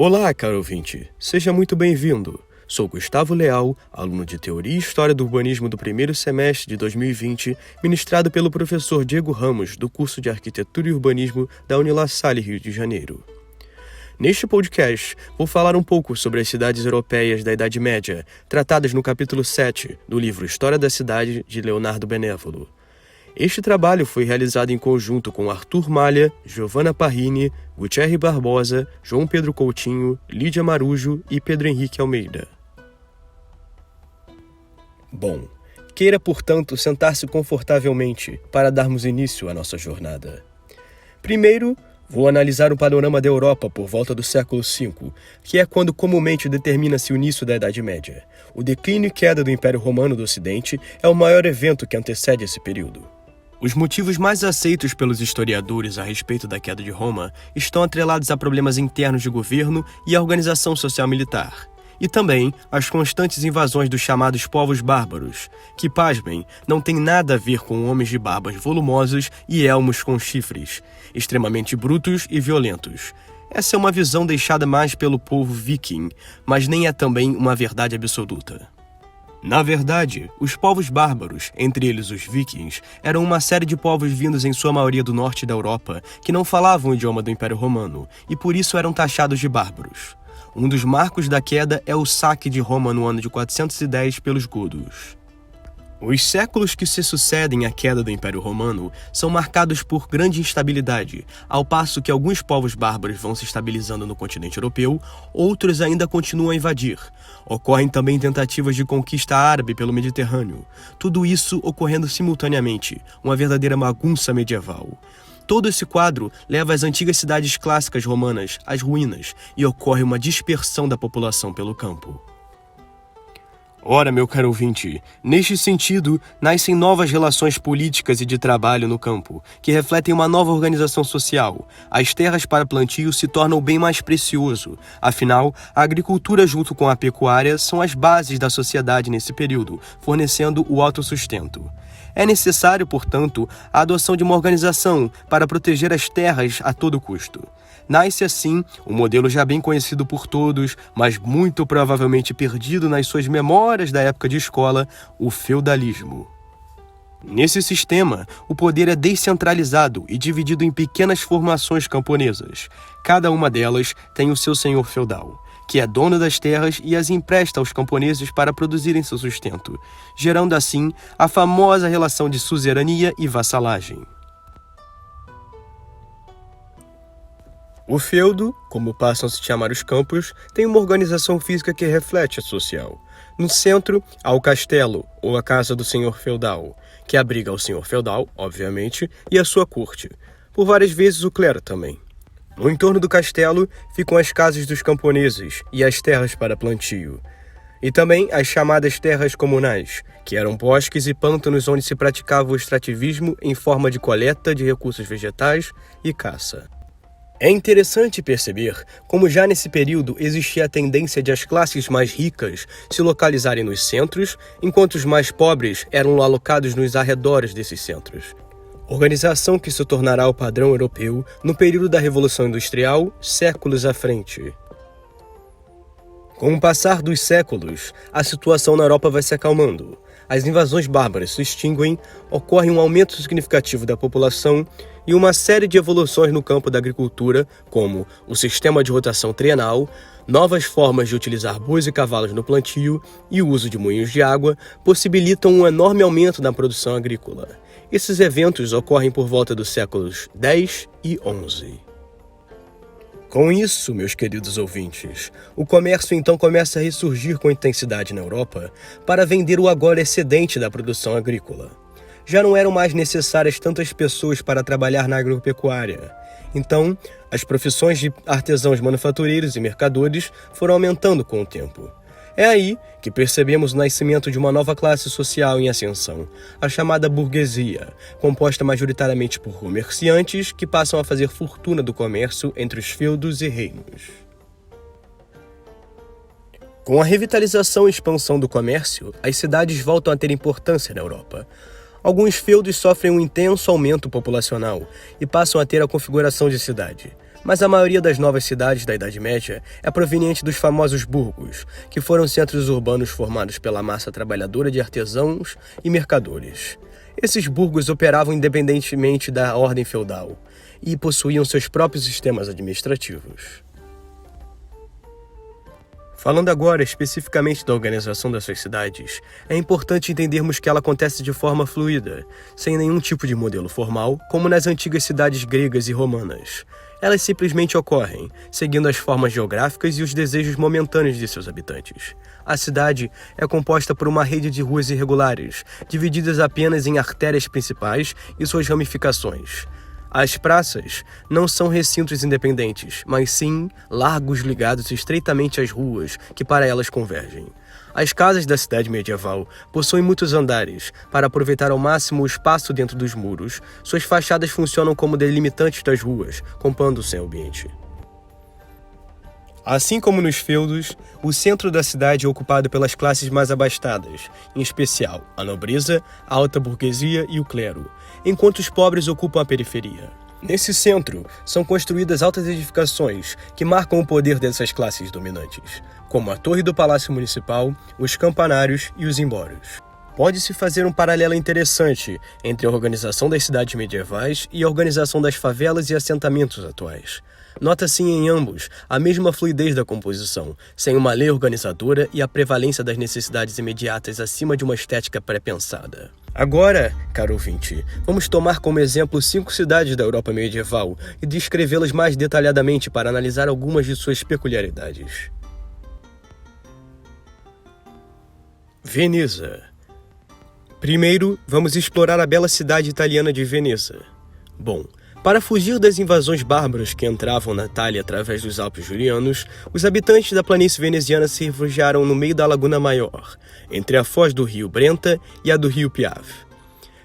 Olá, caro ouvinte. Seja muito bem-vindo. Sou Gustavo Leal, aluno de Teoria e História do Urbanismo do primeiro semestre de 2020, ministrado pelo professor Diego Ramos, do curso de Arquitetura e Urbanismo da Unila Salle, Rio de Janeiro. Neste podcast, vou falar um pouco sobre as cidades europeias da Idade Média, tratadas no capítulo 7 do livro História da Cidade, de Leonardo Benévolo. Este trabalho foi realizado em conjunto com Arthur Malha, Giovanna Parrini, Gutierre Barbosa, João Pedro Coutinho, Lídia Marujo e Pedro Henrique Almeida. Bom, queira, portanto, sentar-se confortavelmente para darmos início à nossa jornada. Primeiro, vou analisar o panorama da Europa por volta do século V, que é quando comumente determina-se o início da Idade Média. O declínio e queda do Império Romano do Ocidente é o maior evento que antecede esse período. Os motivos mais aceitos pelos historiadores a respeito da queda de Roma estão atrelados a problemas internos de governo e a organização social-militar, e também as constantes invasões dos chamados povos bárbaros, que, pasmem, não tem nada a ver com homens de barbas volumosos e elmos com chifres, extremamente brutos e violentos. Essa é uma visão deixada mais pelo povo viking, mas nem é também uma verdade absoluta. Na verdade, os povos bárbaros, entre eles os vikings, eram uma série de povos vindos em sua maioria do norte da Europa, que não falavam o idioma do Império Romano, e por isso eram taxados de bárbaros. Um dos marcos da queda é o saque de Roma no ano de 410 pelos godos. Os séculos que se sucedem à queda do Império Romano são marcados por grande instabilidade, ao passo que alguns povos bárbaros vão se estabilizando no continente europeu, outros ainda continuam a invadir. Ocorrem também tentativas de conquista árabe pelo Mediterrâneo. Tudo isso ocorrendo simultaneamente, uma verdadeira bagunça medieval. Todo esse quadro leva as antigas cidades clássicas romanas às ruínas e ocorre uma dispersão da população pelo campo. Ora, meu caro ouvinte, neste sentido, nascem novas relações políticas e de trabalho no campo, que refletem uma nova organização social. As terras para plantio se tornam o bem mais precioso. Afinal, a agricultura junto com a pecuária são as bases da sociedade nesse período, fornecendo o autossustento. É necessário, portanto, a adoção de uma organização para proteger as terras a todo custo. Nasce assim um modelo já bem conhecido por todos, mas muito provavelmente perdido nas suas memórias da época de escola, o feudalismo. Nesse sistema, o poder é descentralizado e dividido em pequenas formações camponesas. Cada uma delas tem o seu senhor feudal, que é dono das terras e as empresta aos camponeses para produzirem seu sustento, gerando assim a famosa relação de suzerania e vassalagem. O feudo, como passam a se chamar os campos, tem uma organização física que reflete a social. No centro, há o castelo, ou a casa do senhor feudal, que abriga o senhor feudal, obviamente, e a sua corte. Por várias vezes o clero também. No entorno do castelo ficam as casas dos camponeses e as terras para plantio. E também as chamadas terras comunais, que eram bosques e pântanos onde se praticava o extrativismo em forma de coleta de recursos vegetais e caça. É interessante perceber como já nesse período existia a tendência de as classes mais ricas se localizarem nos centros, enquanto os mais pobres eram alocados nos arredores desses centros. Organização que se tornará o padrão europeu no período da Revolução Industrial, séculos à frente. Com o passar dos séculos, a situação na Europa vai se acalmando. As invasões bárbaras se extinguem, ocorre um aumento significativo da população e uma série de evoluções no campo da agricultura, como o sistema de rotação trienal, novas formas de utilizar bois e cavalos no plantio e o uso de moinhos de água, possibilitam um enorme aumento na produção agrícola. Esses eventos ocorrem por volta dos séculos X e XI. Com isso, meus queridos ouvintes, o comércio então começa a ressurgir com intensidade na Europa para vender o agora excedente da produção agrícola. Já não eram mais necessárias tantas pessoas para trabalhar na agropecuária. Então, as profissões de artesãos manufatureiros e mercadores foram aumentando com o tempo. É aí que percebemos o nascimento de uma nova classe social em ascensão, a chamada burguesia, composta majoritariamente por comerciantes que passam a fazer fortuna do comércio entre os feudos e reinos. Com a revitalização e expansão do comércio, as cidades voltam a ter importância na Europa. Alguns feudos sofrem um intenso aumento populacional e passam a ter a configuração de cidade. Mas a maioria das novas cidades da Idade Média é proveniente dos famosos burgos, que foram centros urbanos formados pela massa trabalhadora de artesãos e mercadores. Esses burgos operavam independentemente da ordem feudal e possuíam seus próprios sistemas administrativos. Falando agora especificamente da organização das suas cidades, é importante entendermos que ela acontece de forma fluida, sem nenhum tipo de modelo formal, como nas antigas cidades gregas e romanas. Elas simplesmente ocorrem, seguindo as formas geográficas e os desejos momentâneos de seus habitantes. A cidade é composta por uma rede de ruas irregulares, divididas apenas em artérias principais e suas ramificações. As praças não são recintos independentes, mas sim largos ligados estreitamente às ruas que para elas convergem. As casas da cidade medieval possuem muitos andares. Para aproveitar ao máximo o espaço dentro dos muros, suas fachadas funcionam como delimitantes das ruas, compondo-se ao ambiente. Assim como nos feudos, o centro da cidade é ocupado pelas classes mais abastadas, em especial a nobreza, a alta burguesia e o clero, enquanto os pobres ocupam a periferia. Nesse centro, são construídas altas edificações que marcam o poder dessas classes dominantes, como a torre do Palácio Municipal, os campanários e os embórios. Pode-se fazer um paralelo interessante entre a organização das cidades medievais e a organização das favelas e assentamentos atuais. Nota-se em ambos a mesma fluidez da composição, sem uma lei organizadora e a prevalência das necessidades imediatas acima de uma estética pré-pensada. Agora, caro ouvinte, vamos tomar como exemplo 5 cidades da Europa medieval e descrevê-las mais detalhadamente para analisar algumas de suas peculiaridades. Veneza. Primeiro, vamos explorar a bela cidade italiana de Veneza. Bom, para fugir das invasões bárbaras que entravam na Itália através dos Alpes Julianos, os habitantes da planície veneziana se refugiaram no meio da Laguna Maior, entre a foz do rio Brenta e a do rio Piave.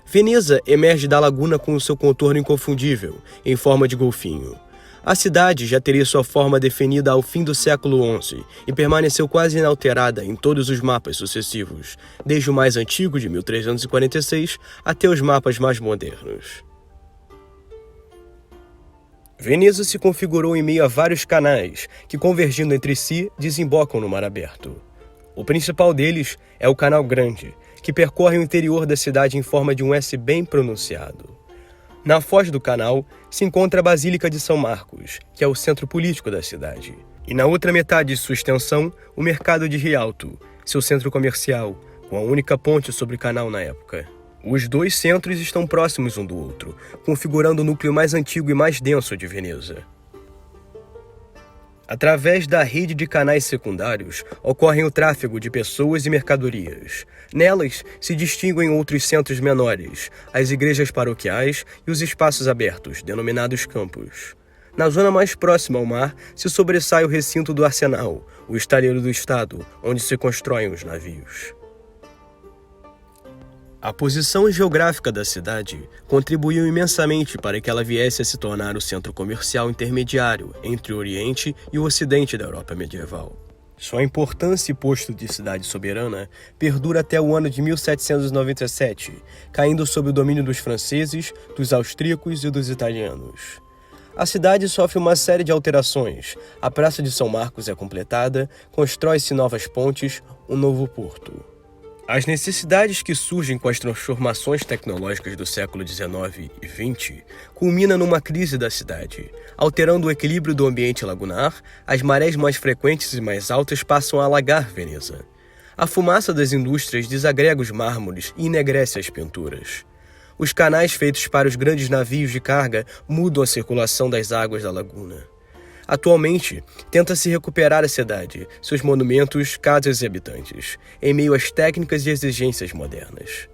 Veneza emerge da laguna com o seu contorno inconfundível, em forma de golfinho. A cidade já teria sua forma definida ao fim do século XI e permaneceu quase inalterada em todos os mapas sucessivos, desde o mais antigo de 1346 até os mapas mais modernos. Veneza se configurou em meio a vários canais que, convergindo entre si, desembocam no mar aberto. O principal deles é o Canal Grande, que percorre o interior da cidade em forma de um S bem pronunciado. Na foz do canal se encontra a Basílica de São Marcos, que é o centro político da cidade. E na outra metade de sua extensão, o Mercado de Rialto, seu centro comercial, com a única ponte sobre o canal na época. Os dois centros estão próximos um do outro, configurando o núcleo mais antigo e mais denso de Veneza. Através da rede de canais secundários, ocorre o tráfego de pessoas e mercadorias. Nelas se distinguem outros centros menores, as igrejas paroquiais e os espaços abertos, denominados campos. Na zona mais próxima ao mar, se sobressai o recinto do arsenal, o estaleiro do Estado, onde se constroem os navios. A posição geográfica da cidade contribuiu imensamente para que ela viesse a se tornar o centro comercial intermediário entre o Oriente e o Ocidente da Europa medieval. Sua importância e posto de cidade soberana perdura até o ano de 1797, caindo sob o domínio dos franceses, dos austríacos e dos italianos. A cidade sofre uma série de alterações. A Praça de São Marcos é completada, constrói-se novas pontes, um novo porto. As necessidades que surgem com as transformações tecnológicas do século XIX e XX culminam numa crise da cidade. Alterando o equilíbrio do ambiente lagunar, as marés mais frequentes e mais altas passam a alagar Veneza. A fumaça das indústrias desagrega os mármores e enegrece as pinturas. Os canais feitos para os grandes navios de carga mudam a circulação das águas da laguna. Atualmente, tenta-se recuperar a cidade, seus monumentos, casas e habitantes, em meio às técnicas e exigências modernas.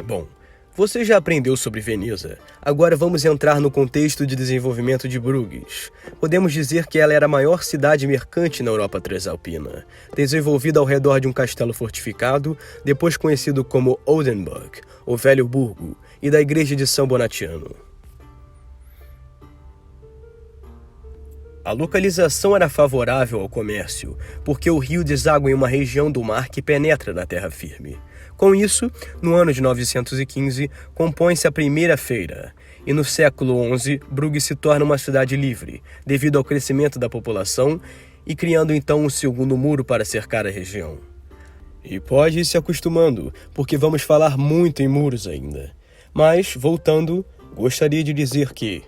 Bom, você já aprendeu sobre Veneza. Agora vamos entrar no contexto de desenvolvimento de Bruges. Podemos dizer que ela era a maior cidade mercante na Europa transalpina, desenvolvida ao redor de um castelo fortificado, depois conhecido como Oldenburg, o Velho Burgo, e da igreja de São Bonatiano. A localização era favorável ao comércio, porque o rio deságua em uma região do mar que penetra na terra firme. Com isso, no ano de 915, compõe-se a primeira feira, E no século XI, Brugge se torna uma cidade livre, devido ao crescimento da população e criando então um segundo muro para cercar a região. E pode ir se acostumando, porque vamos falar muito em muros ainda. Mas, voltando, gostaria de dizer que,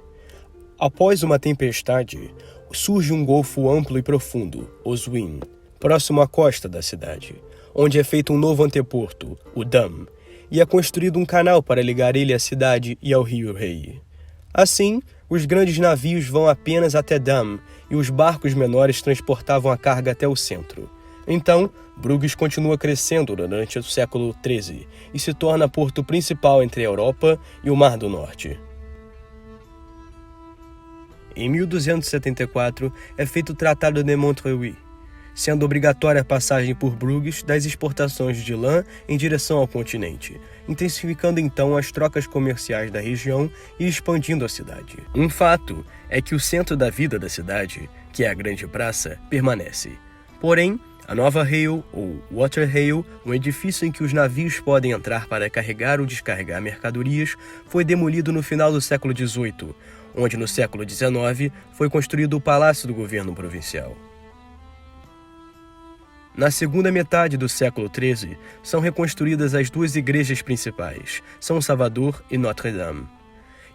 após uma tempestade, surge um golfo amplo e profundo, o Zwin, próximo à costa da cidade, onde é feito um novo anteporto, o Dam, e é construído um canal para ligar ele à cidade e ao rio Rei. Assim, os grandes navios vão apenas até Dam e os barcos menores transportavam a carga até o centro. Então, Bruges continua crescendo durante o século XIII e se torna porto principal entre a Europa e o Mar do Norte. Em 1274 é feito o Tratado de Montreuil, sendo obrigatória a passagem por Bruges das exportações de lã em direção ao continente, intensificando então as trocas comerciais da região e expandindo a cidade. Um fato é que o centro da vida da cidade, que é a Grande Praça, permanece. Porém, a Nova Rail, ou Water Rail, um edifício em que os navios podem entrar para carregar ou descarregar mercadorias, foi demolido no final do século XVIII, onde no século XIX foi construído o Palácio do Governo Provincial. Na segunda metade do século XIII, são reconstruídas as duas igrejas principais, São Salvador e Notre-Dame.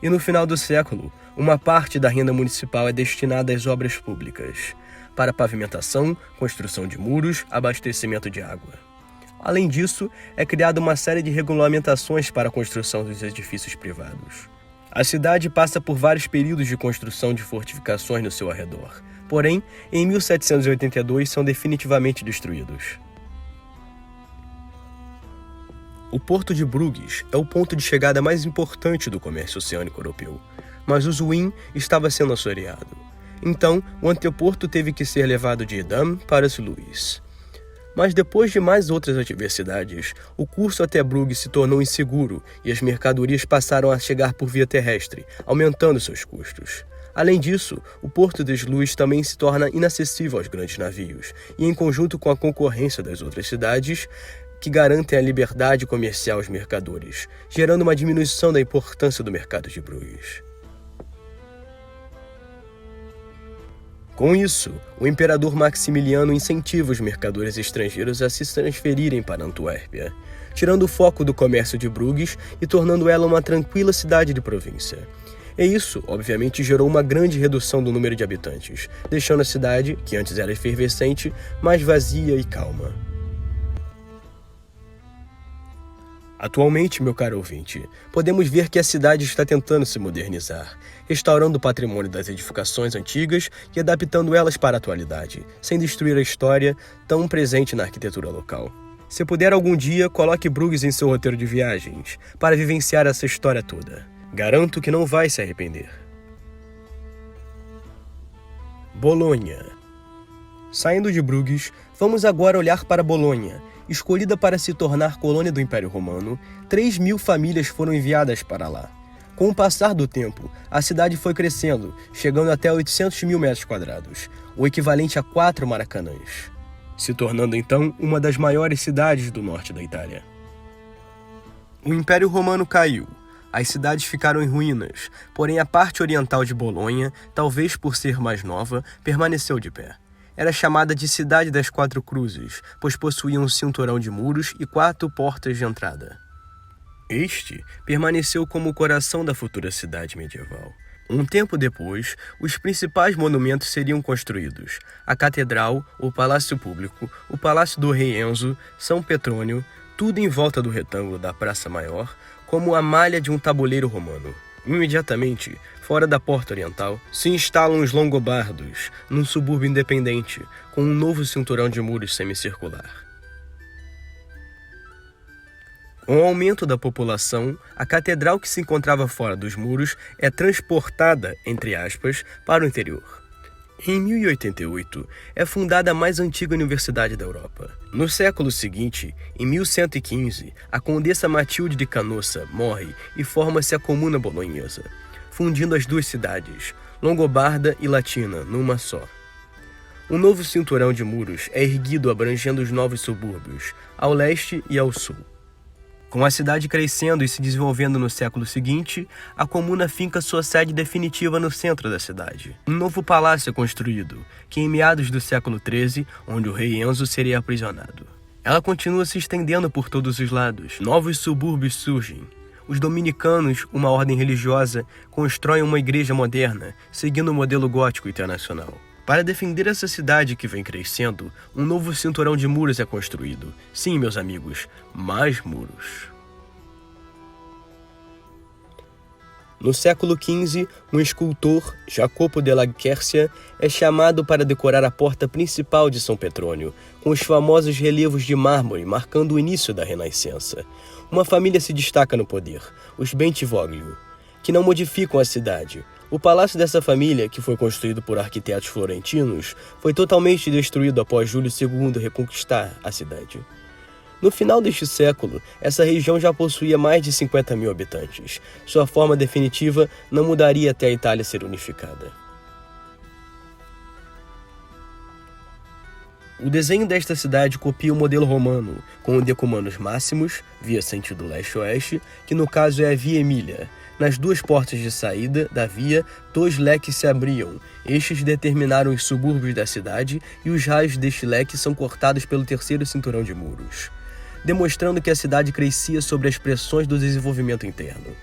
E no final do século, uma parte da renda municipal é destinada às obras públicas, para pavimentação, construção de muros, abastecimento de água. Além disso, é criada uma série de regulamentações para a construção dos edifícios privados. A cidade passa por vários períodos de construção de fortificações no seu arredor, porém, em 1782 são definitivamente destruídos. O porto de Bruges é o ponto de chegada mais importante do comércio oceânico europeu, mas o Zwin estava sendo assoreado. Então, o anteporto teve que ser levado de Edam para Sluis. Mas depois de mais outras adversidades, o curso até Bruges se tornou inseguro e as mercadorias passaram a chegar por via terrestre, aumentando seus custos. Além disso, o porto de Sluis também se torna inacessível aos grandes navios, e em conjunto com a concorrência das outras cidades, que garantem a liberdade comercial aos mercadores, gerando uma diminuição da importância do mercado de Bruges. Com isso, o imperador Maximiliano incentiva os mercadores estrangeiros a se transferirem para Antuérpia, tirando o foco do comércio de Bruges e tornando ela uma tranquila cidade de província. E isso, obviamente, gerou uma grande redução do número de habitantes, deixando a cidade, que antes era efervescente, mais vazia e calma. Atualmente, meu caro ouvinte, podemos ver que a cidade está tentando se modernizar, restaurando o patrimônio das edificações antigas e adaptando elas para a atualidade, sem destruir a história tão presente na arquitetura local. Se puder algum dia, coloque Bruges em seu roteiro de viagens, para vivenciar essa história toda. Garanto que não vai se arrepender. Bolonha. Saindo de Bruges, vamos agora olhar para Bolonha. Escolhida para se tornar colônia do Império Romano, 3.000 famílias foram enviadas para lá. Com o passar do tempo, a cidade foi crescendo, chegando até 800.000 metros quadrados, o equivalente a 4 Maracanãs, se tornando então uma das maiores cidades do norte da Itália. O Império Romano caiu. As cidades ficaram em ruínas, porém a parte oriental de Bolonha, talvez por ser mais nova, permaneceu de pé. Era chamada de Cidade das Quatro Cruzes, pois possuía um cinturão de muros e 4 portas de entrada. Este permaneceu como o coração da futura cidade medieval. Um tempo depois, os principais monumentos seriam construídos: a Catedral, o Palácio Público, o Palácio do Rei Enzo, São Petrônio, tudo em volta do retângulo da Praça Maior, como a malha de um tabuleiro romano. Imediatamente, fora da Porta Oriental, se instalam os longobardos, num subúrbio independente, com um novo cinturão de muros semicircular. Com o aumento da população, a catedral que se encontrava fora dos muros é transportada, entre aspas, para o interior. Em 1088, é fundada a mais antiga universidade da Europa. No século seguinte, em 1115, a condessa Matilde de Canossa morre e forma-se a Comuna Bolonhesa, fundindo as duas cidades, Longobarda e Latina, numa só. Um novo cinturão de muros é erguido abrangendo os novos subúrbios, ao leste e ao sul. Com a cidade crescendo e se desenvolvendo no século seguinte, a comuna finca sua sede definitiva no centro da cidade. Um novo palácio é construído, que em meados do século XIII, onde o rei Enzo seria aprisionado. Ela continua se estendendo por todos os lados. Novos subúrbios surgem. Os dominicanos, uma ordem religiosa, constroem uma igreja moderna, seguindo o modelo gótico internacional. Para defender essa cidade que vem crescendo, um novo cinturão de muros é construído. Sim, meus amigos, mais muros. No século XV, um escultor, Jacopo della Quercia, é chamado para decorar a porta principal de São Petrônio, com os famosos relevos de mármore marcando o início da Renascença. Uma família se destaca no poder, os Bentivoglio, que não modificam a cidade. O palácio dessa família, que foi construído por arquitetos florentinos, foi totalmente destruído após Júlio II reconquistar a cidade. No final deste século, essa região já possuía mais de 50 mil habitantes. Sua forma definitiva não mudaria até a Itália ser unificada. O desenho desta cidade copia o modelo romano, com o decumanus máximos, via sentido leste-oeste, que no caso é a Via Emília. Nas duas portas de saída da via, 2 leques se abriam. Estes determinaram os subúrbios da cidade e os raios deste leque são cortados pelo terceiro cinturão de muros, demonstrando que a cidade crescia sob as pressões do desenvolvimento interno.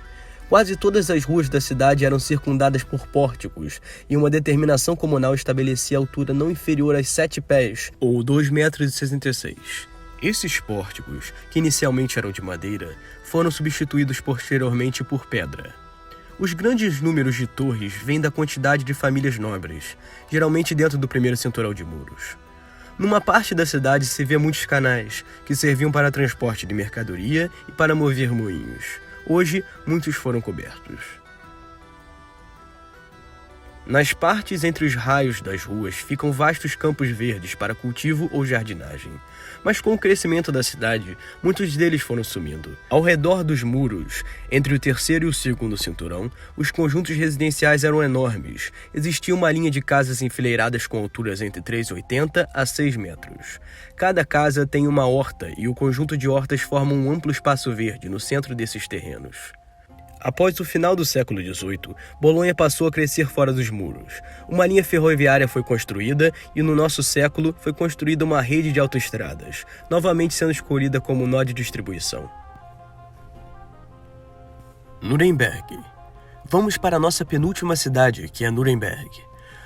Quase todas as ruas da cidade eram circundadas por pórticos, e uma determinação comunal estabelecia a altura não inferior a 7 pés, ou 2,66 metros. Esses pórticos, que inicialmente eram de madeira, foram substituídos posteriormente por pedra. Os grandes números de torres vêm da quantidade de famílias nobres, geralmente dentro do primeiro cinturão de muros. Numa parte da cidade se vê muitos canais, que serviam para transporte de mercadoria e para mover moinhos. Hoje, muitos foram cobertos. Nas partes entre os raios das ruas ficam vastos campos verdes para cultivo ou jardinagem. Mas com o crescimento da cidade, muitos deles foram sumindo. Ao redor dos muros, entre o terceiro e o segundo cinturão, os conjuntos residenciais eram enormes. Existia uma linha de casas enfileiradas com alturas entre 3,80 a 6 metros. Cada casa tem uma horta e o conjunto de hortas forma um amplo espaço verde no centro desses terrenos. Após o final do século XVIII, Bolonha passou a crescer fora dos muros. Uma linha ferroviária foi construída e no nosso século foi construída uma rede de autoestradas, novamente sendo escolhida como nó de distribuição. Nuremberg. Vamos para a nossa penúltima cidade, que é Nuremberg.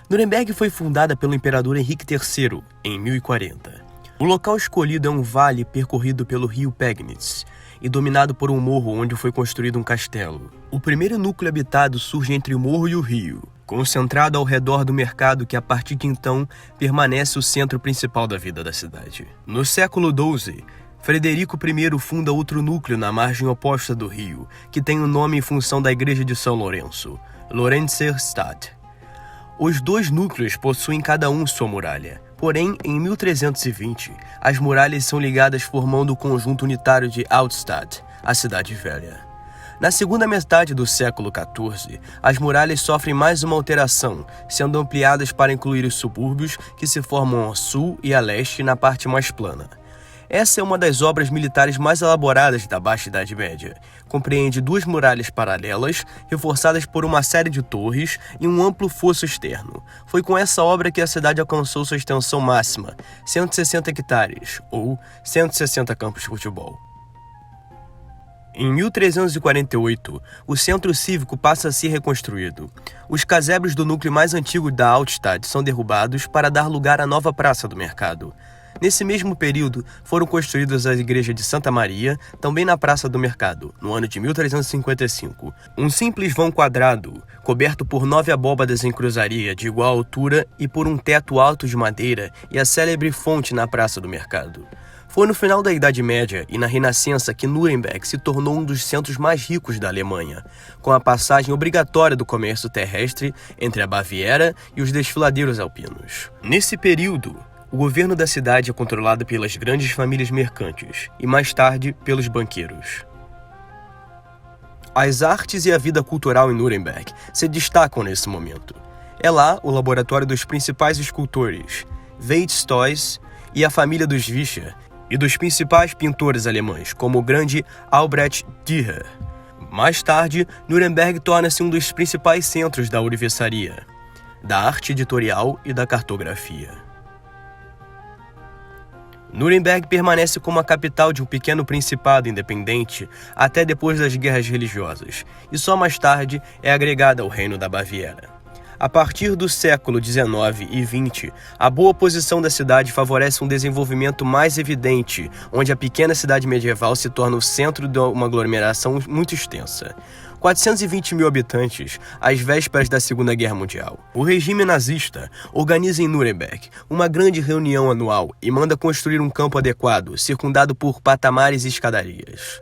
Nuremberg foi fundada pelo imperador Henrique III em 1040. O local escolhido é um vale percorrido pelo rio Pegnitz e dominado por um morro onde foi construído um castelo. O primeiro núcleo habitado surge entre o morro e o rio, concentrado ao redor do mercado que a partir de então permanece o centro principal da vida da cidade. No século XII, Frederico I funda outro núcleo na margem oposta do rio, que tem o nome em função da igreja de São Lourenço, Lorenzerstadt. Os dois núcleos possuem cada um sua muralha. Porém, em 1320, as muralhas são ligadas formando o conjunto unitário de Altstadt, a Cidade Velha. Na segunda metade do século XIV, as muralhas sofrem mais uma alteração, sendo ampliadas para incluir os subúrbios que se formam a sul e a leste na parte mais plana. Essa é uma das obras militares mais elaboradas da Baixa Idade Média. Compreende 2 muralhas paralelas, reforçadas por uma série de torres e um amplo fosso externo. Foi com essa obra que a cidade alcançou sua extensão máxima, 160 hectares, ou 160 campos de futebol. Em 1348, o centro cívico passa a ser reconstruído. Os casebres do núcleo mais antigo da Altstadt são derrubados para dar lugar à nova Praça do Mercado. Nesse mesmo período, foram construídas a igreja de Santa Maria, também na Praça do Mercado, no ano de 1355. Um simples vão quadrado, coberto por 9 abóbadas em cruzaria de igual altura e por um teto alto de madeira e a célebre fonte na Praça do Mercado. Foi no final da Idade Média e na Renascença que Nuremberg se tornou um dos centros mais ricos da Alemanha, com a passagem obrigatória do comércio terrestre entre a Baviera e os desfiladeiros alpinos. Nesse período, o governo da cidade é controlado pelas grandes famílias mercantes e, mais tarde, pelos banqueiros. As artes e a vida cultural em Nuremberg se destacam nesse momento. É lá o laboratório dos principais escultores, Veit Stoys e a família dos Vischer, e dos principais pintores alemães, como o grande Albrecht Dürer. Mais tarde, Nuremberg torna-se um dos principais centros da ourivesaria, da arte editorial e da cartografia. Nuremberg permanece como a capital de um pequeno principado independente até depois das guerras religiosas, e só mais tarde é agregada ao Reino da Baviera. A partir do século XIX e XX, a boa posição da cidade favorece um desenvolvimento mais evidente, onde a pequena cidade medieval se torna o centro de uma aglomeração muito extensa. 420 mil habitantes, às vésperas da Segunda Guerra Mundial. O regime nazista organiza em Nuremberg uma grande reunião anual e manda construir um campo adequado, circundado por patamares e escadarias.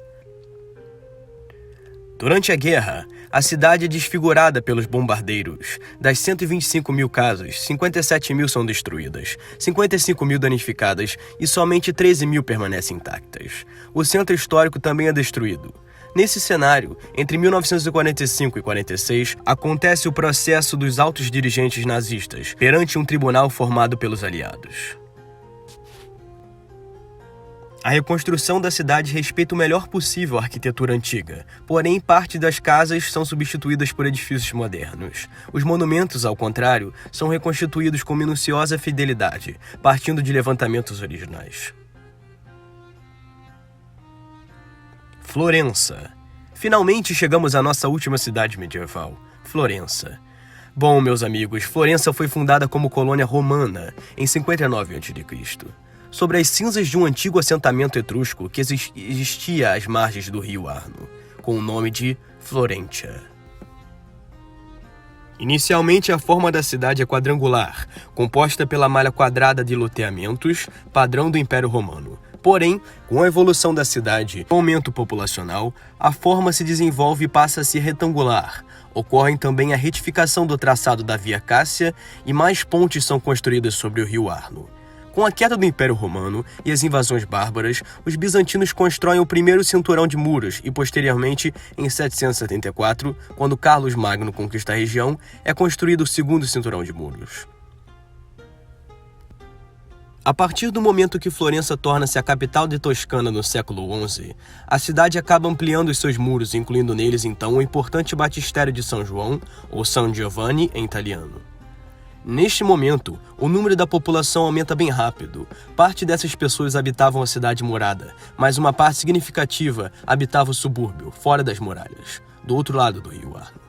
Durante a guerra, a cidade é desfigurada pelos bombardeiros. Das 125 mil casas, 57 mil são destruídas, 55 mil danificadas e somente 13 mil permanecem intactas. O centro histórico também é destruído. Nesse cenário, entre 1945 e 46, acontece o processo dos altos dirigentes nazistas perante um tribunal formado pelos aliados. A reconstrução da cidade respeita o melhor possível a arquitetura antiga, porém parte das casas são substituídas por edifícios modernos. Os monumentos, ao contrário, são reconstituídos com minuciosa fidelidade, partindo de levantamentos originais. Florença. Finalmente chegamos à nossa última cidade medieval, Florença. Bom, meus amigos, Florença foi fundada como colônia romana em 59 a.C., sobre as cinzas de um antigo assentamento etrusco que existia às margens do rio Arno, com o nome de Florentia. Inicialmente, a forma da cidade é quadrangular, composta pela malha quadrada de loteamentos, padrão do Império Romano. Porém, com a evolução da cidade e o aumento populacional, a forma se desenvolve e passa a ser retangular. Ocorre também a retificação do traçado da Via Cásia e mais pontes são construídas sobre o rio Arno. Com a queda do Império Romano e as invasões bárbaras, os bizantinos constroem o primeiro cinturão de muros e, posteriormente, em 774, quando Carlos Magno conquista a região, é construído o segundo cinturão de muros. A partir do momento que Florença torna-se a capital de Toscana no século XI, a cidade acaba ampliando os seus muros, incluindo neles então o importante batistério de São João, ou San Giovanni em italiano. Neste momento, o número da população aumenta bem rápido. Parte dessas pessoas habitavam a cidade murada, mas uma parte significativa habitava o subúrbio, fora das muralhas, do outro lado do rio Arno.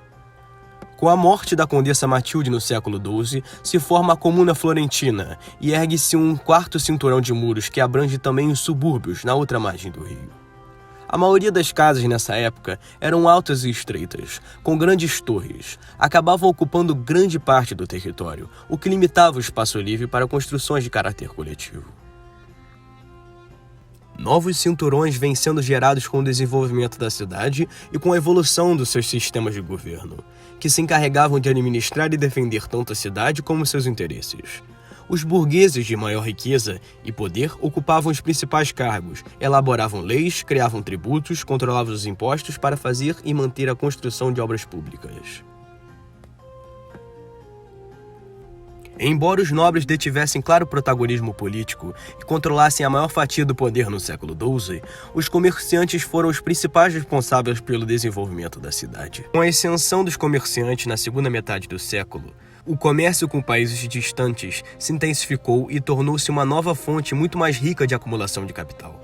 Com a morte da Condessa Matilde no século XII, se forma a Comuna Florentina e ergue-se um quarto cinturão de muros que abrange também os subúrbios na outra margem do rio. A maioria das casas nessa época eram altas e estreitas, com grandes torres. Acabavam ocupando grande parte do território, o que limitava o espaço livre para construções de caráter coletivo. Novos cinturões vêm sendo gerados com o desenvolvimento da cidade e com a evolução dos seus sistemas de governo, que se encarregavam de administrar e defender tanto a cidade como seus interesses. Os burgueses de maior riqueza e poder ocupavam os principais cargos, elaboravam leis, criavam tributos, controlavam os impostos para fazer e manter a construção de obras públicas. Embora os nobres detivessem claro protagonismo político e controlassem a maior fatia do poder no século XII, os comerciantes foram os principais responsáveis pelo desenvolvimento da cidade. Com a ascensão dos comerciantes na segunda metade do século, o comércio com países distantes se intensificou e tornou-se uma nova fonte muito mais rica de acumulação de capital.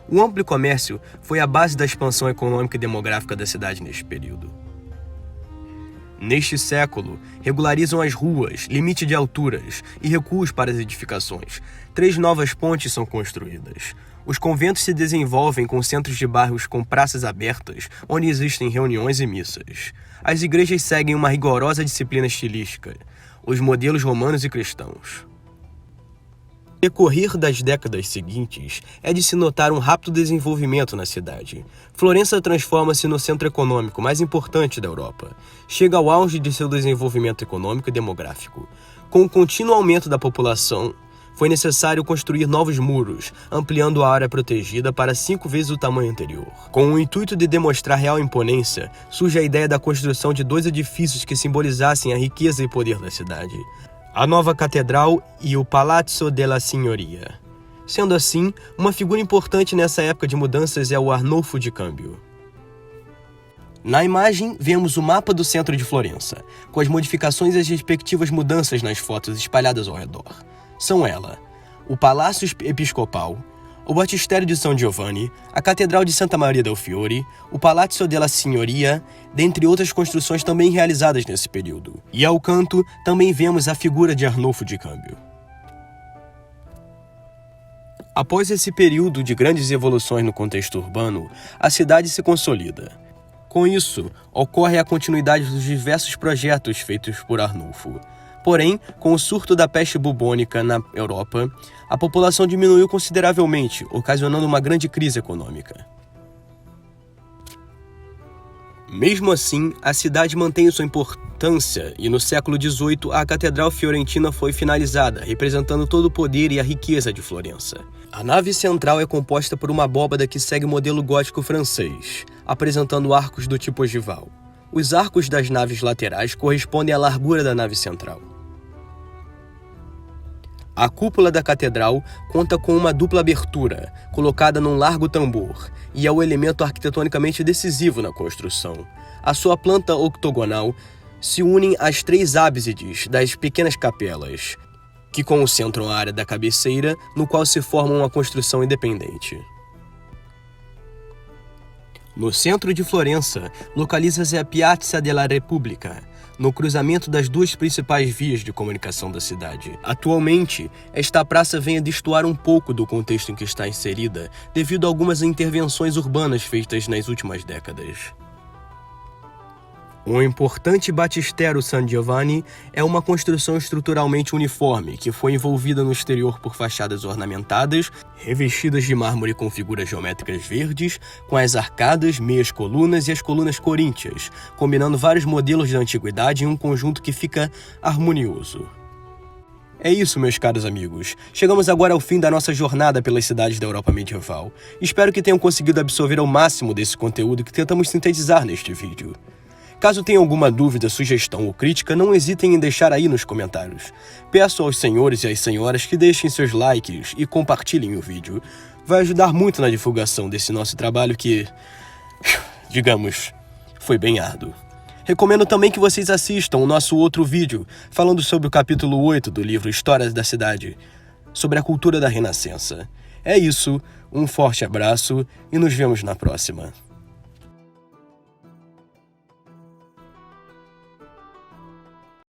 O amplo comércio foi a base da expansão econômica e demográfica da cidade neste período. Neste século, regularizam as ruas, limite de alturas e recuos para as edificações. 3 novas pontes são construídas. Os conventos se desenvolvem com centros de bairros com praças abertas, onde existem reuniões e missas. As igrejas seguem uma rigorosa disciplina estilística, os modelos romanos e cristãos. No decorrer das décadas seguintes, é de se notar um rápido desenvolvimento na cidade. Florença transforma-se no centro econômico mais importante da Europa. Chega ao auge de seu desenvolvimento econômico e demográfico. Com o contínuo aumento da população, foi necessário construir novos muros, ampliando a área protegida para 5 vezes o tamanho anterior. Com o intuito de demonstrar real imponência, surge a ideia da construção de 2 edifícios que simbolizassem a riqueza e poder da cidade: a nova catedral e o Palazzo della Signoria. Sendo assim, uma figura importante nessa época de mudanças é o Arnolfo de Cambio. Na imagem, vemos o mapa do centro de Florença, com as modificações e as respectivas mudanças nas fotos espalhadas ao redor. São ela: o Palácio Episcopal, o Batistério de São Giovanni, a Catedral de Santa Maria del Fiore, o Palazzo della Signoria, dentre outras construções também realizadas nesse período. E ao canto, também vemos a figura de Arnolfo de Cambio. Após esse período de grandes evoluções no contexto urbano, a cidade se consolida. Com isso, ocorre a continuidade dos diversos projetos feitos por Arnulfo. Porém, com o surto da peste bubônica na Europa, a população diminuiu consideravelmente, ocasionando uma grande crise econômica. Mesmo assim, a cidade mantém sua importância e no século XVIII a Catedral Fiorentina foi finalizada, representando todo o poder e a riqueza de Florença. A nave central é composta por uma abóbada que segue o modelo gótico francês, apresentando arcos do tipo ogival. Os arcos das naves laterais correspondem à largura da nave central. A cúpula da catedral conta com uma dupla abertura, colocada num largo tambor, e é o elemento arquitetonicamente decisivo na construção. A sua planta octogonal se unem às três ábsides das pequenas capelas, que concentram a área da cabeceira, no qual se forma uma construção independente. No centro de Florença, localiza-se a Piazza della Repubblica, no cruzamento das duas principais vias de comunicação da cidade. Atualmente, esta praça vem a destoar um pouco do contexto em que está inserida, devido a algumas intervenções urbanas feitas nas últimas décadas. O importante Batistério San Giovanni é uma construção estruturalmente uniforme, que foi envolvida no exterior por fachadas ornamentadas, revestidas de mármore com figuras geométricas verdes, com as arcadas, meias colunas e as colunas coríntias, combinando vários modelos da antiguidade em um conjunto que fica harmonioso. É isso, meus caros amigos. Chegamos agora ao fim da nossa jornada pelas cidades da Europa medieval. Espero que tenham conseguido absorver ao máximo desse conteúdo que tentamos sintetizar neste vídeo. Caso tenha alguma dúvida, sugestão ou crítica, não hesitem em deixar aí nos comentários. Peço aos senhores e às senhoras que deixem seus likes e compartilhem o vídeo. Vai ajudar muito na divulgação desse nosso trabalho que, digamos, foi bem árduo. Recomendo também que vocês assistam o nosso outro vídeo, falando sobre o capítulo 8 do livro Histórias da Cidade, sobre a cultura da Renascença. É isso, um forte abraço e nos vemos na próxima.